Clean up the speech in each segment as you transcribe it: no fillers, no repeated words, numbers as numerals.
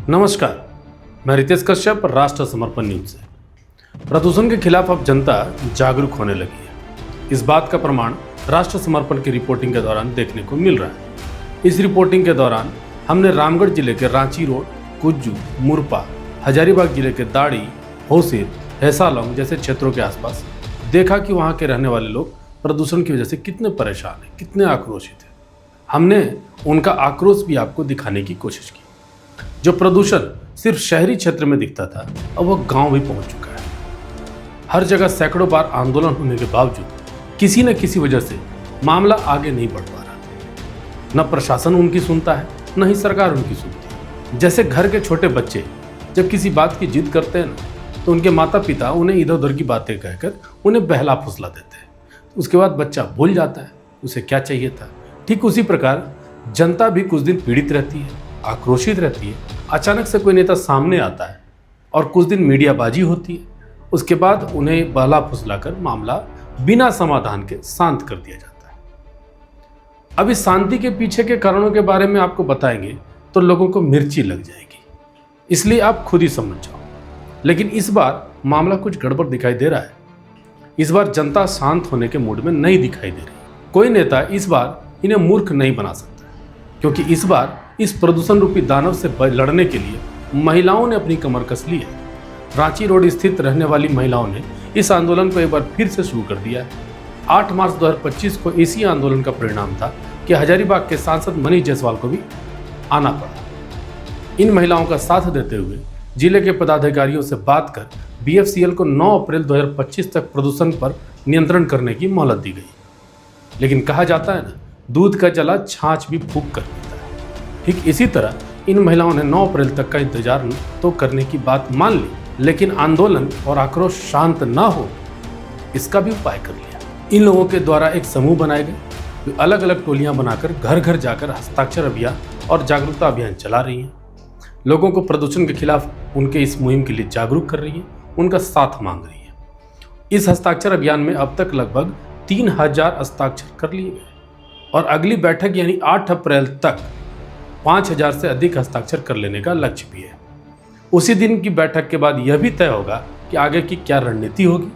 नमस्कार, मैं रितेश कश्यप, राष्ट्र समर्पण न्यूज से। प्रदूषण के खिलाफ अब जनता जागरूक होने लगी है। इस बात का प्रमाण राष्ट्र समर्पण की रिपोर्टिंग के दौरान देखने को मिल रहा है। इस रिपोर्टिंग के दौरान हमने रामगढ़ जिले के रांची रोड, कुज्जू, मुरपा, हजारीबाग जिले के दाड़ी, होसिर, हैसालौंग जैसे क्षेत्रों के आसपास देखा कि वहाँ के रहने वाले लोग प्रदूषण की वजह से कितने परेशान हैं, कितने आक्रोशित हैं। हमने उनका आक्रोश भी आपको दिखाने की कोशिश की। जो प्रदूषण सिर्फ शहरी क्षेत्र में दिखता था, अब वह गांव भी पहुंच चुका है। हर जगह सैकड़ों बार आंदोलन होने के बावजूद किसी न किसी वजह से मामला आगे नहीं बढ़ पा रहा। न प्रशासन उनकी सुनता है, न ही सरकार उनकी सुनती है। जैसे घर के छोटे बच्चे जब किसी बात की जिद करते हैं ना, तो उनके माता पिता उन्हें इधर उधर की बातें कहकर उन्हें बहला फुसला देते हैं। उसके बाद बच्चा भूल जाता है उसे क्या चाहिए था। ठीक उसी प्रकार जनता भी कुछ दिन पीड़ित रहती है, आक्रोशित रहती है। अचानक से कोई नेता सामने आता है और कुछ दिन मीडियाबाजी होती है। उसके बाद उन्हें बहला फुसलाकर मामला बिना समाधान के शांत कर दिया जाता है। अब इस शांति के पीछे के कारणों के बारे में आपको बताएंगे तो लोगों को मिर्ची लग जाएगी, इसलिए आप खुद ही समझ जाओ। लेकिन इस बार मामला कुछ गड़बड़ दिखाई दे रहा है। इस बार जनता शांत होने के मूड में नहीं दिखाई दे रही। कोई नेता इस बार इन्हें मूर्ख नहीं बना सकता, क्योंकि इस बार इस प्रदूषण रूपी दानव से लड़ने के लिए महिलाओं ने अपनी कमर कस ली है। रांची रोड स्थित रहने वाली महिलाओं ने इस आंदोलन को एक बार फिर से शुरू कर दिया है। 8 मार्च 2025 को इसी आंदोलन का परिणाम था कि हजारीबाग के सांसद मनीष जायसवाल को भी आना पड़ा। इन महिलाओं का साथ देते हुए जिले के पदाधिकारियों से बात कर BFCL को 9 अप्रैल 2025 तक प्रदूषण पर नियंत्रण करने की मोहलत दी गई। लेकिन कहा जाता है ना, दूध का जला छाछ भी फूंक कर देता है। ठीक इसी तरह इन महिलाओं ने 9 अप्रैल तक का इंतजार तो करने की बात मान ली, लेकिन आंदोलन और आक्रोश शांत ना हो इसका भी उपाय कर लिया। इन लोगों के द्वारा एक समूह बनाए गए, जो अलग अलग टोलियां बनाकर घर घर जाकर हस्ताक्षर अभियान और जागरूकता अभियान चला रही हैं। लोगों को प्रदूषण के खिलाफ उनके इस मुहिम के लिए जागरूक कर रही है, उनका साथ मांग रही है। इस हस्ताक्षर अभियान में अब तक लगभग 3000 हस्ताक्षर कर लिए गए और अगली बैठक यानी 8 अप्रैल तक 5000 से अधिक हस्ताक्षर कर लेने का लक्ष्य भी है। उसी दिन की बैठक के बाद यह भी तय होगा कि आगे की क्या रणनीति होगी।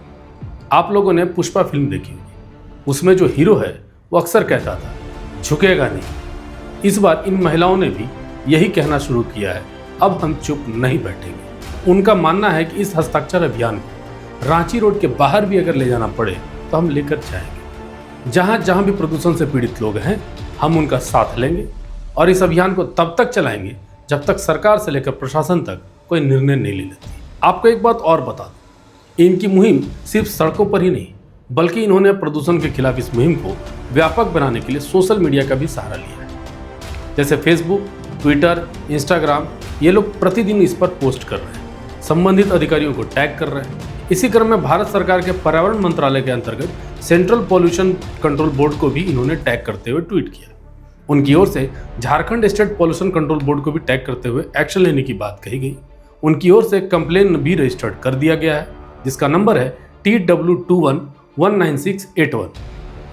आप लोगों ने पुष्पा फिल्म देखी होगी, उसमें जो हीरो है वो अक्सर कहता था झुकेगा नहीं। इस बार इन महिलाओं ने भी यही कहना शुरू किया है, अब हम चुप नहीं बैठेंगे। उनका मानना है कि इस हस्ताक्षर अभियान को रांची रोड के बाहर भी अगर ले जाना पड़े तो हम लेकर जाएंगे। जहाँ जहाँ भी प्रदूषण से पीड़ित लोग हैं, हम उनका साथ लेंगे और इस अभियान को तब तक चलाएंगे जब तक सरकार से लेकर प्रशासन तक कोई निर्णय नहीं ले लेती। आपको एक बात और बता दूं, इनकी मुहिम सिर्फ सड़कों पर ही नहीं, बल्कि इन्होंने प्रदूषण के खिलाफ इस मुहिम को व्यापक बनाने के लिए सोशल मीडिया का भी सहारा लिया है। जैसे फेसबुक, ट्विटर, इंस्टाग्राम, ये लोग प्रतिदिन इस पर पोस्ट कर रहे हैं, संबंधित अधिकारियों को टैग कर रहे हैं। इसी क्रम में भारत सरकार के पर्यावरण मंत्रालय के अंतर्गत सेंट्रल पॉल्यूशन कंट्रोल बोर्ड को भी इन्होंने टैग करते हुए ट्वीट किया। उनकी ओर से Jharkhand state pollution control board को भी टैग करते हुए एक्शन लेने की बात कही गई। उनकी ओर से कंप्लेन भी रजिस्टर्ड कर दिया गया है, जिसका नंबर है TW21-19681।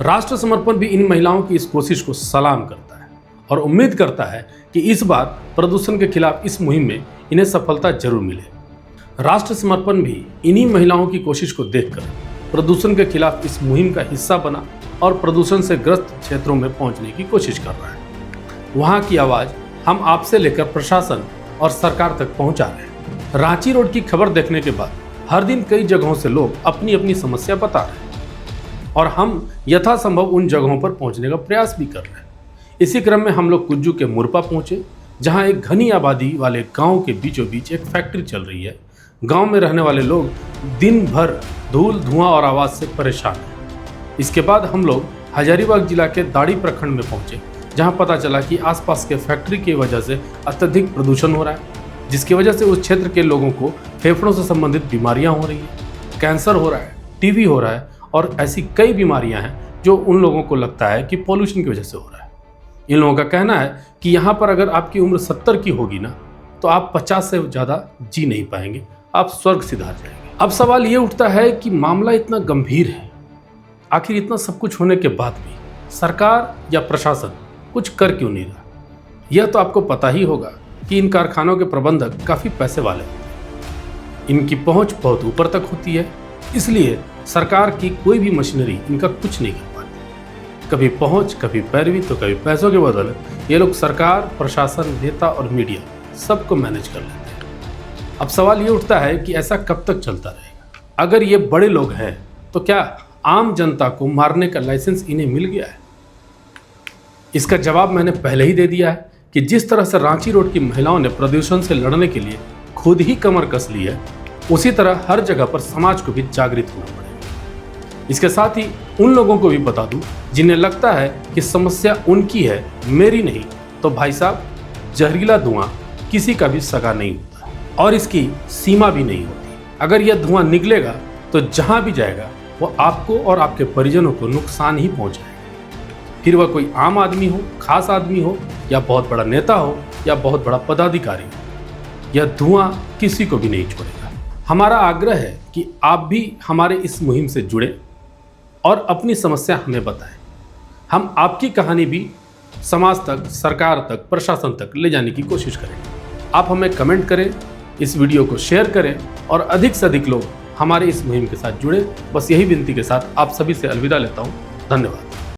राष्ट्र समर्पण भी इन महिलाओं की इस कोशिश को सलाम करता है और उम्मीद करता है कि इस बार प्रदूषण के खिलाफ इस मुहिम में इन्हें सफलता जरूर मिले। राष्ट्र समर्पण भी इन्हीं महिलाओं की कोशिश को देखकर प्रदूषण के खिलाफ इस मुहिम का हिस्सा बना और प्रदूषण से ग्रस्त क्षेत्रों में पहुंचने की कोशिश कर रहा है। वहां की आवाज हम आपसे लेकर प्रशासन और सरकार तक पहुंचा रहे हैं। रांची रोड की खबर देखने के बाद हर दिन कई जगहों से लोग अपनी अपनी समस्या बता रहे हैं और हम यथासंभव उन जगहों पर पहुंचने का प्रयास भी कर रहे हैं। इसी क्रम में हम लोग कुज्जू के मुरपा पहुंचे, जहां एक घनी आबादी वाले गांव के बीचों बीच एक फैक्ट्री चल रही है। गांव में रहने वाले लोग दिन भर धूल, धुआं और आवाज से परेशान हैं। इसके बाद हम लोग हजारीबाग जिला के दाड़ी प्रखंड में पहुंचे, जहां पता चला कि आसपास के फैक्ट्री की वजह से अत्यधिक प्रदूषण हो रहा है, जिसकी वजह से उस क्षेत्र के लोगों को फेफड़ों से संबंधित बीमारियां हो रही हैं, कैंसर हो रहा है, टीबी हो रहा है और ऐसी कई बीमारियां हैं जो उन लोगों को लगता है कि पॉल्यूशन की वजह से हो रहा है। इन लोगों का कहना है कि यहाँ पर अगर आपकी उम्र 70 की होगी ना, तो आप 50 से ज़्यादा जी नहीं पाएंगे, आप स्वर्ग सिधार जाएंगे। अब सवाल ये उठता है कि मामला इतना गंभीर है, आखिर इतना सब कुछ होने के बाद भी सरकार या प्रशासन कुछ कर क्यों नहीं रहा। यह तो आपको पता ही होगा कि इन कारखानों के प्रबंधक काफ़ी पैसे वाले होते हैं। इनकी पहुंच बहुत ऊपर तक होती है, इसलिए सरकार की कोई भी मशीनरी इनका कुछ नहीं कर पाती। कभी पहुंच, कभी पैरवी, तो कभी पैसों के बदले ये लोग सरकार, प्रशासन, नेता और मीडिया सबको मैनेज कर लेते हैं। अब सवाल ये उठता है कि ऐसा कब तक चलता रहेगा? अगर ये बड़े लोग हैं तो क्या आम जनता को मारने का लाइसेंस इन्हें मिल गया है? इसका जवाब मैंने पहले ही दे दिया है कि जिस तरह से रांची रोड की महिलाओं ने प्रदूषण से लड़ने के लिए खुद ही कमर कस ली है, उसी तरह हर जगह पर समाज को भी जागृत होना पड़ेगा। इसके साथ ही उन लोगों को भी बता दूं जिन्हें लगता है कि समस्या उनकी है, मेरी नहीं, तो भाई साहब, जहरीला धुआं किसी का भी सगा नहीं होता और इसकी सीमा भी नहीं होती। अगर यह धुआं निकलेगा तो जहां भी जाएगा वो आपको और आपके परिजनों को नुकसान ही पहुंचाएगा। फिर वह कोई आम आदमी हो, खास आदमी हो, या बहुत बड़ा नेता हो, या बहुत बड़ा पदाधिकारी हो, यह धुआं किसी को भी नहीं छोड़ेगा। हमारा आग्रह है कि आप भी हमारे इस मुहिम से जुड़े और अपनी समस्या हमें बताएं। हम आपकी कहानी भी समाज तक, सरकार तक, प्रशासन तक ले जाने की कोशिश करेंगे। आप हमें कमेंट करें, इस वीडियो को शेयर करें और अधिक से अधिक लोग हमारे इस मुहिम के साथ जुड़े। बस यही विनती के साथ आप सभी से अलविदा लेता हूँ। धन्यवाद।